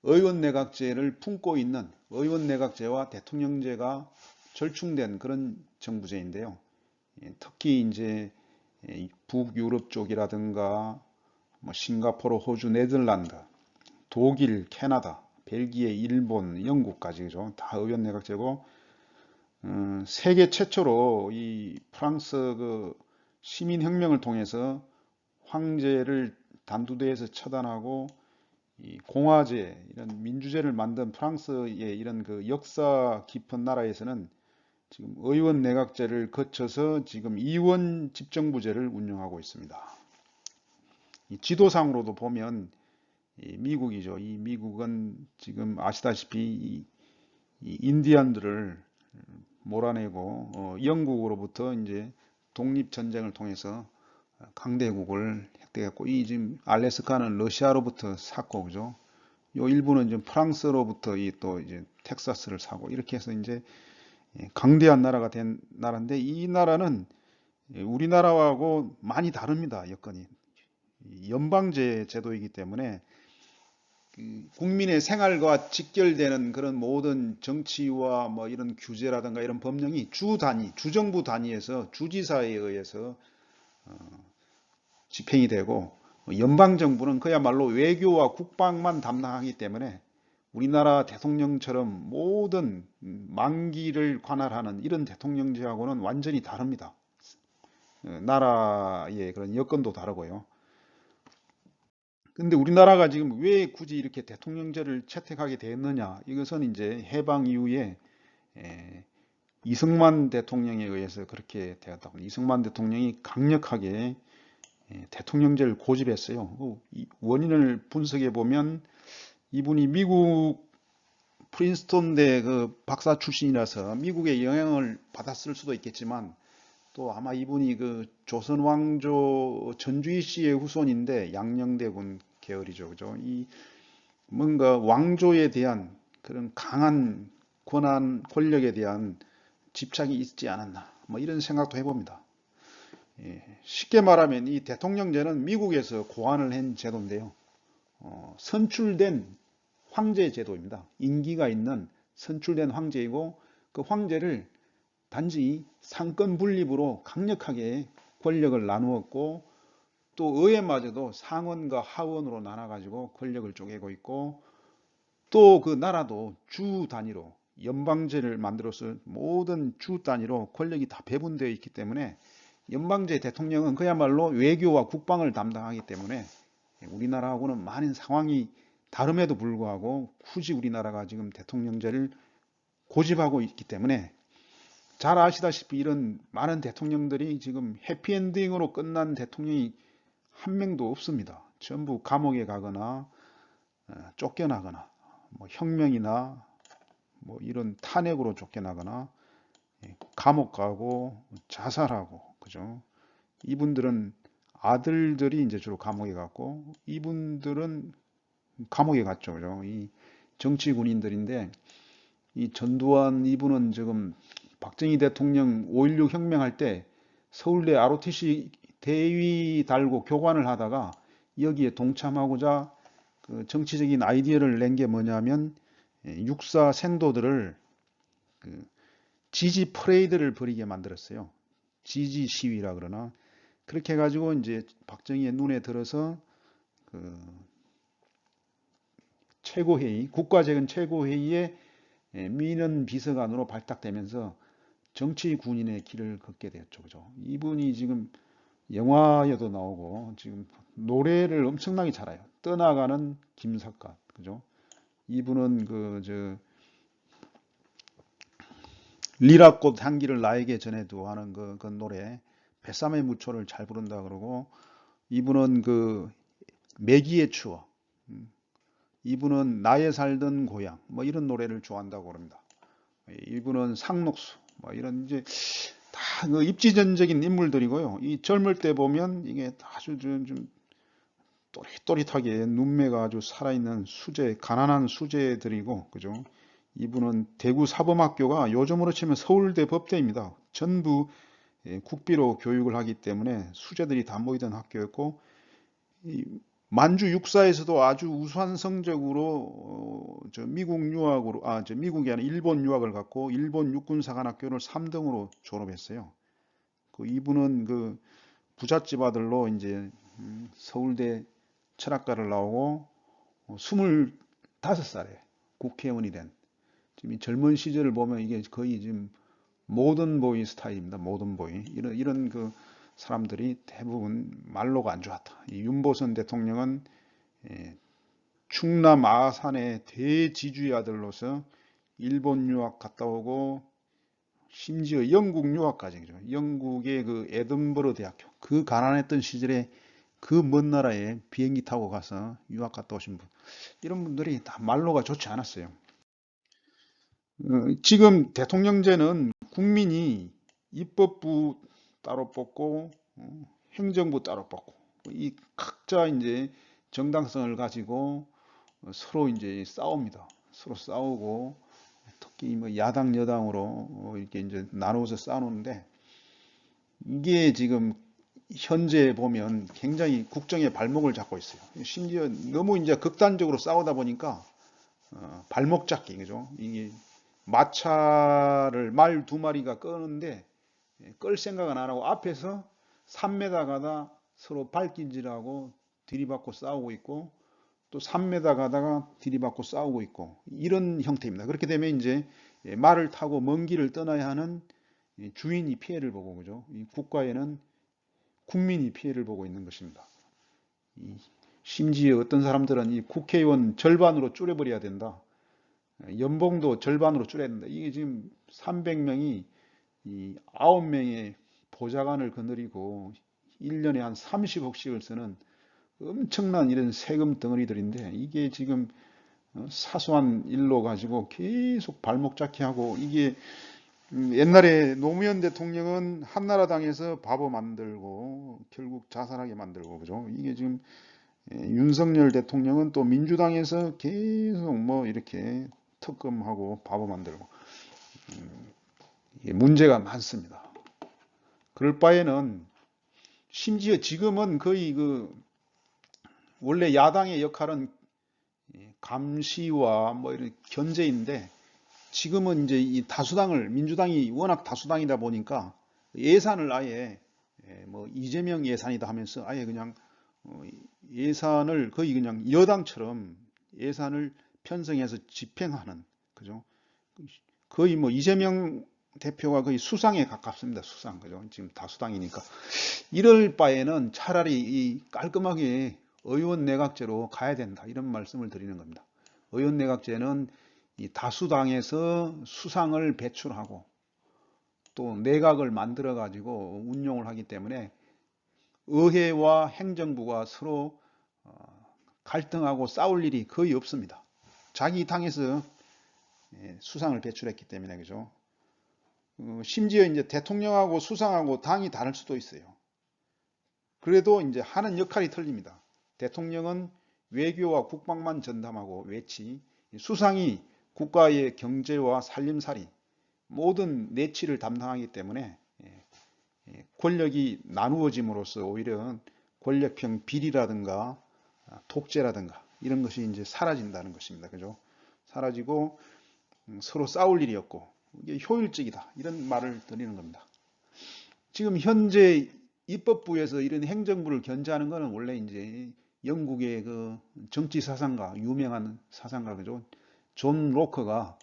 의원내각제를 품고 있는 의원내각제와 대통령제가 절충된 그런 정부제인데요. 특히 이제 북유럽 쪽이라든가 뭐 싱가포르, 호주, 네덜란드, 독일, 캐나다, 벨기에, 일본, 영국까지 그죠? 다 의원내각제고 세계 최초로 이 프랑스 그 시민혁명을 통해서 황제를 단두대에서 처단하고 이 공화제 이런 민주제를 만든 프랑스의 이런 그 역사 깊은 나라에서는 지금 의원 내각제를 거쳐서 지금 이원 집정부제를 운영하고 있습니다. 이 지도상으로도 보면 이 미국이죠. 이 미국은 지금 아시다시피 이 인디언들을 몰아내고 영국으로부터 이제 독립전쟁을 통해서 강대국을 획득했고 이 지금 알래스카는 러시아로부터 샀고 그죠? 요 일부는 지금 프랑스로부터 이 또 이제 텍사스를 사고 이렇게 해서 이제 강대한 나라가 된 나라인데 이 나라는 우리나라하고 많이 다릅니다. 여건이 연방제 제도이기 때문에 국민의 생활과 직결되는 그런 모든 정치와 뭐 이런 규제라든가 이런 법령이 주 단위, 주정부 단위에서 주지사에 의해서 집행이 되고 연방정부는 그야말로 외교와 국방만 담당하기 때문에 우리나라 대통령처럼 모든 만기를 관할하는 이런 대통령제하고는 완전히 다릅니다. 나라의 그런 여건도 다르고요. 근데 우리나라가 지금 왜 굳이 이렇게 대통령제를 채택하게 됐느냐? 이것은 이제 해방 이후에 이승만 대통령에 의해서 그렇게 되었다고. 이승만 대통령이 강력하게 대통령제를 고집했어요. 이 원인을 분석해 보면 이분이 미국 프린스톤대 그 박사 출신이라서 미국의 영향을 받았을 수도 있겠지만 또 아마 이분이 그 조선 왕조 전주희 씨의 후손인데 양녕대군 계열이죠. 그죠? 이 뭔가 왕조에 대한 그런 강한 권한, 권력에 대한 집착이 있지 않았나. 뭐 이런 생각도 해봅니다. 쉽게 말하면 이 대통령제는 미국에서 고안을 한 제도인데요. 선출된 황제 제도입니다. 임기가 있는 선출된 황제이고 그 황제를 단지 상권 분립으로 강력하게 권력을 나누었고 또 의회마저도 상원과 하원으로 나눠가지고 권력을 쪼개고 있고 또 그 나라도 주 단위로 연방제를 만들어서 모든 주 단위로 권력이 다 배분되어 있기 때문에 연방제 대통령은 그야말로 외교와 국방을 담당하기 때문에 우리나라하고는 많은 상황이 다름에도 불구하고 굳이 우리나라가 지금 대통령제를 고집하고 있기 때문에 잘 아시다시피 이런 많은 대통령들이 지금 해피엔딩으로 끝난 대통령이 한 명도 없습니다. 전부 감옥에 가거나 쫓겨나거나 뭐 혁명이나 뭐 이런 탄핵으로 쫓겨나거나 감옥 가고 자살하고 그죠? 이분들은 아들들이 이제 주로 감옥에 갔고 이분들은 감옥에 갔죠. 그죠? 이 정치 군인들인데 이 전두환 이분은 지금 박정희 대통령 5.16 혁명할 때 서울대 ROTC 대위 달고 교관을 하다가 여기에 동참하고자 그 정치적인 아이디어를 낸 게 뭐냐면 육사 생도들을 그 지지 퍼레이드를 벌이게 만들었어요. 지지 시위라 그러나 그렇게 해가지고 이제 박정희의 눈에 들어서 그 최고회의, 국가적인 최고회의에 민원 비서관으로 발탁되면서 정치 군인의 길을 걷게 되었죠. 그죠? 이분이 지금 영화에도 나오고 지금 노래를 엄청나게 잘해요. 떠나가는 김삿갓. 그죠? 이분은 리라꽃 향기를 나에게 전해도 하는 그 노래 뱃삼의 무초를 잘 부른다 그러고 이분은 그 매기의 추억 이분은 나의 살던 고향 뭐 이런 노래를 좋아한다고 그럽니다. 이분은 상록수 뭐 이런 이제 다 그 입지전적인 인물들이고요. 이 젊을 때 보면 이게 아주 좀 또릿또릿하게 눈매가 아주 살아있는 수재, 가난한 수재들이고, 그죠? 이분은 대구 사범학교가 요즘으로 치면 서울대 법대입니다. 전부 국비로 교육을 하기 때문에 수재들이 다 모이던 학교였고, 만주 육사에서도 아주 우수한 성적으로 저 미국 유학으로 저 미국이 아니라 일본 유학을 갔고 일본 육군사관학교를 3등으로 졸업했어요. 그 이분은 그 부잣집 아들로 이제 서울대 철학과를 나오고 25살에 국회의원이 된 지금 이 젊은 시절을 보면 이게 거의 지금 모던 보이 스타일입니다. 모던 보이 이런 그 사람들이 대부분 말로가 안 좋았다. 이 윤보선 대통령은 충남 아산의 대지주의 아들로서 일본 유학 갔다 오고 심지어 영국 유학까지 그죠. 영국의 그 에든버러 대학교 그 가난했던 시절에 그 먼 나라에 비행기 타고 가서 유학 갔다 오신 분 이런 분들이 다 말로가 좋지 않았어요. 지금 대통령제는 국민이 입법부 따로 뽑고 행정부 따로 뽑고 이 각자 이제 정당성을 가지고 서로 이제 싸웁니다. 서로 싸우고 특히 뭐 야당 여당으로 이렇게 이제 나누어서 싸우는데 이게 지금 현재 보면 굉장히 국정의 발목을 잡고 있어요. 심지어 너무 이제 극단적으로 싸우다 보니까 발목 잡기 그죠? 이게 마차를 말 두 마리가 끄는데 끌 생각은 안 하고 앞에서 3m 가다 서로 발길질하고 들이받고 싸우고 있고 또 3m 가다가 들이받고 싸우고 있고 이런 형태입니다. 그렇게 되면 이제 말을 타고 먼 길을 떠나야 하는 주인이 피해를 보고 그죠? 이 국가에는 국민이 피해를 보고 있는 것입니다. 심지어 어떤 사람들은 이 국회의원 절반으로 줄여버려야 된다. 연봉도 절반으로 줄여야 된다. 이게 지금 300명이 이 9명의 보좌관을 거느리고 1년에 한 30억씩을 쓰는 엄청난 이런 세금 덩어리들인데 이게 지금 사소한 일로 가지고 계속 발목 잡기 하고 이게 옛날에 노무현 대통령은 한나라당에서 바보 만들고 결국 자살하게 만들고 그죠? 이게 지금 윤석열 대통령은 또 민주당에서 계속 뭐 이렇게 특검하고 바보 만들고 문제가 많습니다. 그럴 바에는 심지어 지금은 거의 그 원래 야당의 역할은 감시와 뭐 이런 견제인데 지금은 이제 이 다수당을 민주당이 워낙 다수당이다 보니까 예산을 아예 뭐 이재명 예산이다 하면서 아예 그냥 예산을 거의 그냥 여당처럼 예산을 편성해서 집행하는 그죠? 거의 뭐 이재명 대표가 거의 수상에 가깝습니다. 수상 그죠? 지금 다수당이니까 이럴 바에는 차라리 이 깔끔하게 의원 내각제로 가야 된다 이런 말씀을 드리는 겁니다. 의원 내각제는 이 다수당에서 수상을 배출하고 또 내각을 만들어 가지고 운용을 하기 때문에 의회와 행정부가 서로 갈등하고 싸울 일이 거의 없습니다. 자기 당에서 수상을 배출했기 때문에 그죠. 심지어 이제 대통령하고 수상하고 당이 다를 수도 있어요. 그래도 이제 하는 역할이 틀립니다. 대통령은 외교와 국방만 전담하고 외치, 수상이 국가의 경제와 살림살이 모든 내치를 담당하기 때문에 권력이 나누어짐으로써 오히려 권력형 비리라든가 독재라든가 이런 것이 이제 사라진다는 것입니다. 그죠? 사라지고 서로 싸울 일이 없고 이게 효율적이다 이런 말을 드리는 겁니다. 지금 현재 입법부에서 이런 행정부를 견제하는 것은 원래 이제 영국의 그 정치 사상가 유명한 사상가 그죠? 존 로커가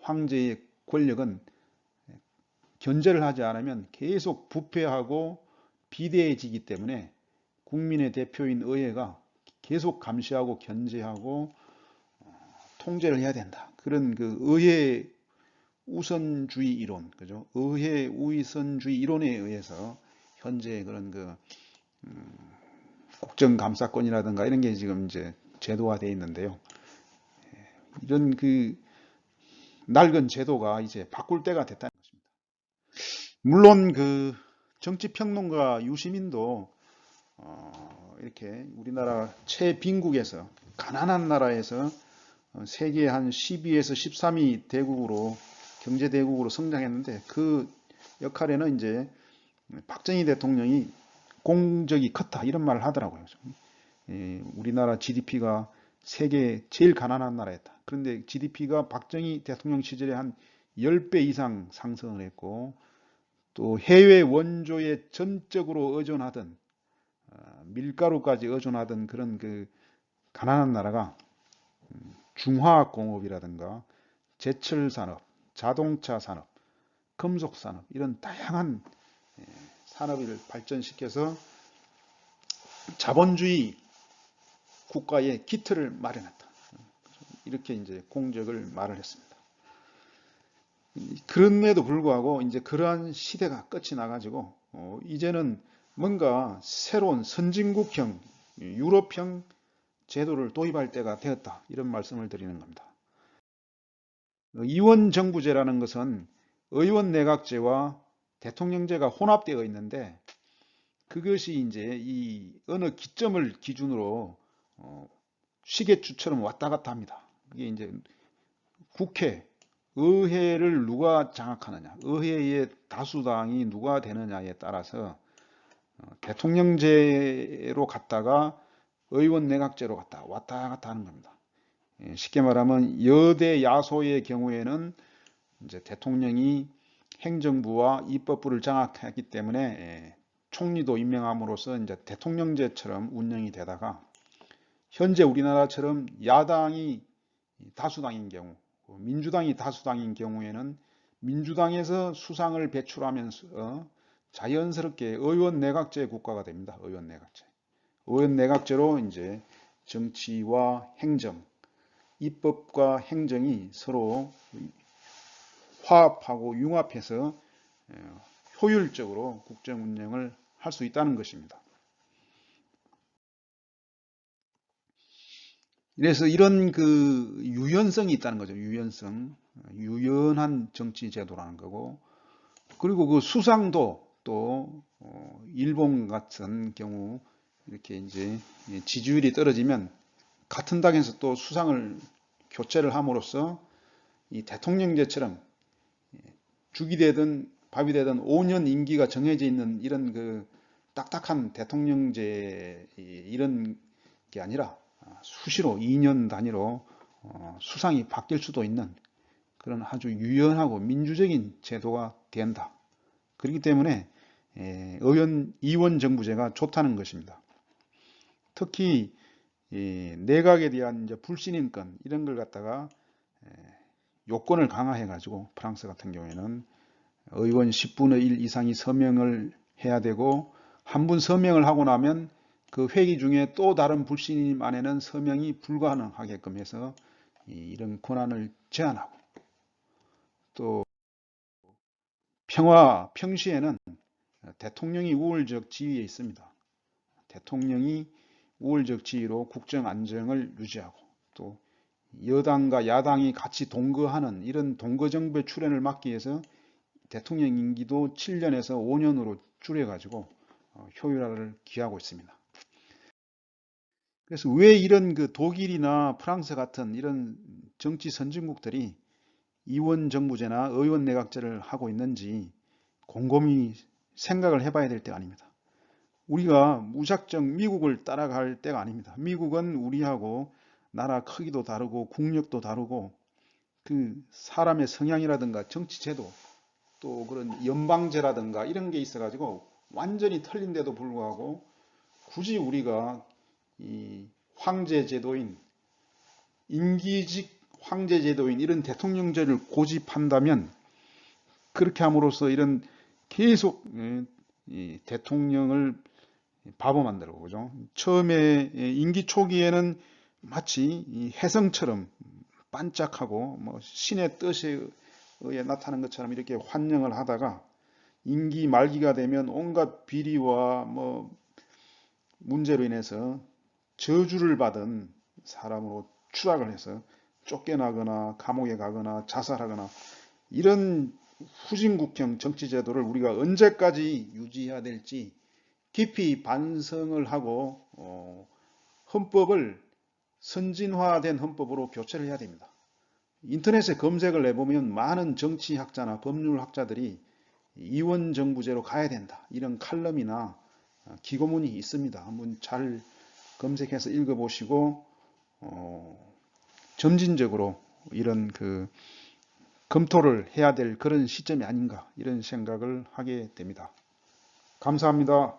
황제의 권력은 견제를 하지 않으면 계속 부패하고 비대해지기 때문에 국민의 대표인 의회가 계속 감시하고 견제하고 통제를 해야 된다. 그런 그 의회 우선주의 이론, 그죠? 의회 우선주의 이론에 의해서 현재 그런 그 국정감사권이라든가 이런 게 지금 이제 제도화되어 있는데요. 이런 그 낡은 제도가 이제 바꿀 때가 됐다는 것입니다. 물론 그 정치평론가 유시민도 이렇게 우리나라 최빈국에서 가난한 나라에서 세계 한 12에서 13위 대국으로 경제 대국으로 성장했는데 그 역할에는 이제 박정희 대통령이 공적이 컸다 이런 말을 하더라고요. 우리나라 GDP가 세계 제일 가난한 나라였다. 그런데 GDP가 박정희 대통령 시절에 한 10배 이상 상승을 했고, 또 해외 원조에 전적으로 의존하던, 밀가루까지 의존하던 그런 그 가난한 나라가 중화학공업이라든가 제철 산업, 자동차 산업, 금속 산업 이런 다양한 산업을 발전시켜서 자본주의 국가의 기틀을 마련했다. 이렇게 이제 공적을 말을 했습니다. 그럼에도 불구하고 이제 그러한 시대가 끝이 나가지고 이제는 뭔가 새로운 선진국형, 유럽형 제도를 도입할 때가 되었다. 이런 말씀을 드리는 겁니다. 의원정부제라는 것은 의원내각제와 대통령제가 혼합되어 있는데, 그것이 이제 이 어느 기점을 기준으로 시계추처럼 왔다 갔다 합니다. 이게 이제 국회, 의회를 누가 장악하느냐, 의회의 다수당이 누가 되느냐에 따라서 대통령제로 갔다가 의원 내각제로 갔다 왔다 갔다 하는 겁니다. 쉽게 말하면 여대 야소의 경우에는 이제 대통령이 행정부와 입법부를 장악했기 때문에 총리도 임명함으로써 이제 대통령제처럼 운영이 되다가, 현재 우리나라처럼 야당이 다수당인 경우, 민주당이 다수당인 경우에는 민주당에서 수상을 배출하면서 자연스럽게 의원 내각제 국가가 됩니다. 의원 내각제. 의원 내각제로 이제 정치와 행정, 입법과 행정이 서로 화합하고 융합해서 효율적으로 국정 운영을 할 수 있다는 것입니다. 그래서 이런 그 유연성이 있다는 거죠. 유연성. 유연한 정치 제도라는 거고, 그리고 그 수상도 또 일본 같은 경우 이렇게 이제 지지율이 떨어지면 같은 당에서 또 수상을 교체를 함으로써 이 대통령제처럼 죽이 되든 밥이 되든 5년 임기가 정해져 있는 이런 그 딱딱한 대통령제 이런 게 아니라 수시로 2년 단위로 수상이 바뀔 수도 있는 그런 아주 유연하고 민주적인 제도가 된다. 그렇기 때문에 의원 정부제가 좋다는 것입니다. 특히 내각에 대한 이제 불신임권 이런 걸 갖다가 요건을 강화해 가지고, 프랑스 같은 경우에는 의원 10분의 1 이상이 서명을 해야 되고, 한 분 서명을 하고 나면 그 회기 중에 또 다른 불신임 안에는 서명이 불가능하게끔 해서 이런 권한을 제한하고, 또 평시에는 대통령이 우월적 지위에 있습니다. 대통령이 우월적 지위로 국정 안정을 유지하고, 또 여당과 야당이 같이 동거하는 이런 동거정부의 출현을 막기 위해서 대통령 임기도 7년에서 5년으로 줄여가지고 효율화를 기하고 있습니다. 그래서 왜 이런 그 독일이나 프랑스 같은 이런 정치 선진국들이 이원정부제나 의원내각제를 하고 있는지 곰곰이 생각을 해봐야 될 때가 아닙니다. 우리가 무작정 미국을 따라갈 때가 아닙니다. 미국은 우리하고 나라 크기도 다르고 국력도 다르고 그 사람의 성향이라든가 정치제도 또 그런 연방제라든가 이런 게 있어가지고 완전히 틀린데도 불구하고 굳이 우리가 이 황제제도인, 임기직 황제제도인 이런 대통령제를 고집한다면, 그렇게 함으로써 이런 계속 이 대통령을 바보 만들고, 그죠? 처음에 임기 초기에는 마치 이 혜성처럼 반짝하고 뭐 신의 뜻에 의해 나타난 것처럼 이렇게 환영을 하다가, 임기 말기가 되면 온갖 비리와 뭐 문제로 인해서 저주를 받은 사람으로 추락을 해서 쫓겨나거나 감옥에 가거나 자살하거나, 이런 후진국형 정치제도를 우리가 언제까지 유지해야 될지 깊이 반성을 하고 헌법을 선진화된 헌법으로 교체를 해야 됩니다. 인터넷에 검색을 해보면 많은 정치학자나 법률학자들이 이원정부제로 가야 된다, 이런 칼럼이나 기고문이 있습니다. 한번 잘 검색해서 읽어보시고 점진적으로 이런 검토를 해야 될 그런 시점이 아닌가 이런 생각을 하게 됩니다. 감사합니다.